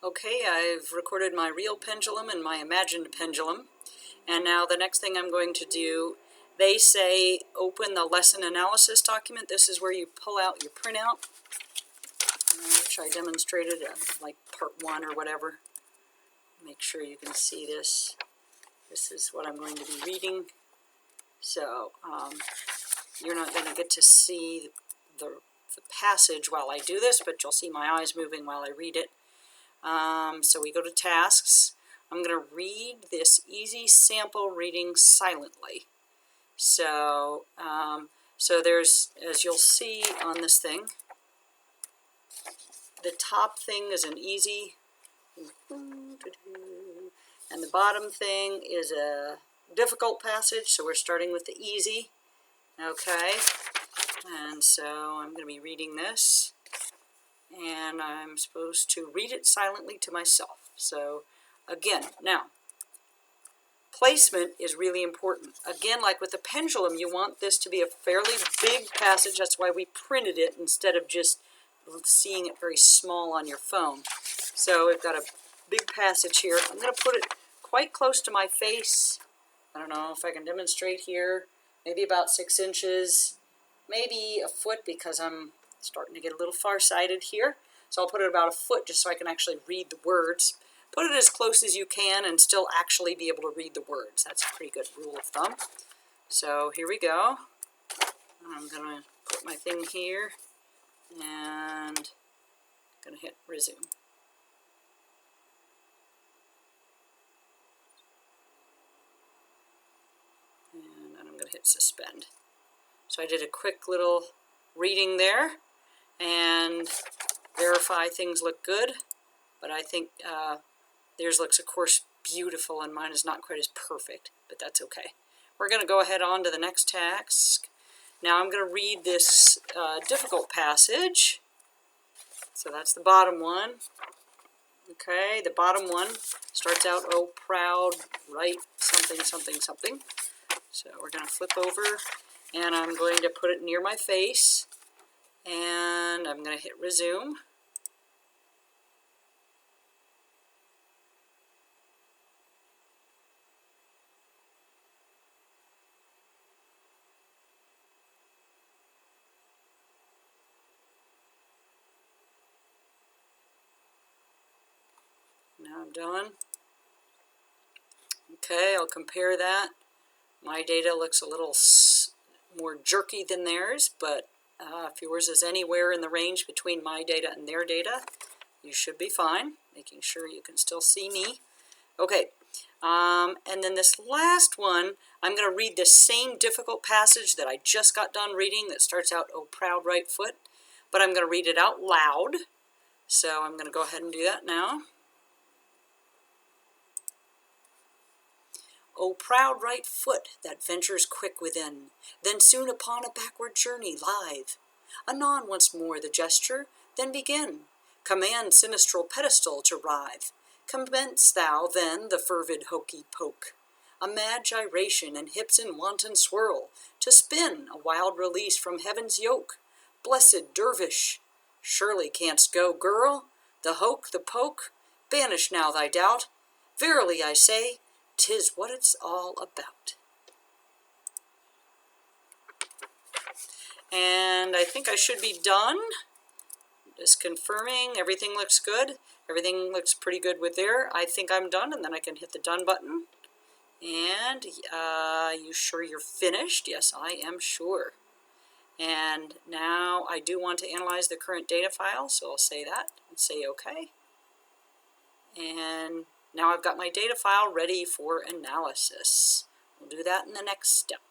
Okay, I've recorded my real pendulum and my imagined pendulum, and now the next thing I'm going to do, they say open the lesson analysis document. This is where you pull out your printout, which I demonstrated like part 1 or whatever. Make sure you can see this. This is what I'm going to be reading. So you're not going to get to see the passage while I do this, but you'll see my eyes moving while I read it. So we go to tasks. I'm going to read this easy sample reading silently. So, there's, as you'll see on this thing, the top thing is an easy, and the bottom thing is a difficult passage, so we're starting with the easy. Okay, and so I'm going to be reading this, and I'm supposed to read it silently to myself. So again, now, placement is really important. Again, like with the pendulum, you want this to be a fairly big passage. That's why we printed it instead of just seeing it very small on your phone. So we've got a big passage here. I'm going to put it quite close to my face. I don't know if I can demonstrate here. Maybe about 6 inches, maybe a foot, because I'm starting to get a little farsighted here. So I'll put it about a foot just so I can actually read the words. Put it as close as you can and still actually be able to read the words. That's a pretty good rule of thumb. So here we go. I'm going to put my thing here and I'm going to hit resume. And then I'm going to hit suspend. So I did a quick little reading there and verify things look good, but I think theirs looks, of course, beautiful, and mine is not quite as perfect, but that's okay. We're going to go ahead on to the next task. Now I'm going to read this difficult passage. So that's the bottom one. Okay, the bottom one starts out, oh, proud, right, something, something, something. So we're going to flip over, and I'm going to put it near my face, and I'm going to hit resume. Now I'm done. Okay, I'll compare that. My data looks a little more jerky than theirs, but if yours is anywhere in the range between my data and their data, you should be fine, making sure you can still see me. Okay, and then this last one, I'm going to read the same difficult passage that I just got done reading that starts out, oh, proud right foot, but I'm going to read it out loud. So I'm going to go ahead and do that now. O proud right foot that ventures quick within, then soon upon a backward journey live. Anon once more the gesture, then begin. Command sinistral pedestal to rive. Commence thou then the fervid hokey poke. A mad gyration and hips in wanton swirl, to spin a wild release from heaven's yoke. Blessed dervish, surely canst go, girl. The hoke, the poke, banish now thy doubt. Verily I say, 'tis what it's all about. And I think I should be done. Just confirming everything looks good. Everything looks pretty good with there. I think I'm done, and then I can hit the done button. And you sure you're finished? Yes, I am sure. And now I do want to analyze the current data file, so I'll say that and say OK. And now I've got my data file ready for analysis. We'll do that in the next step.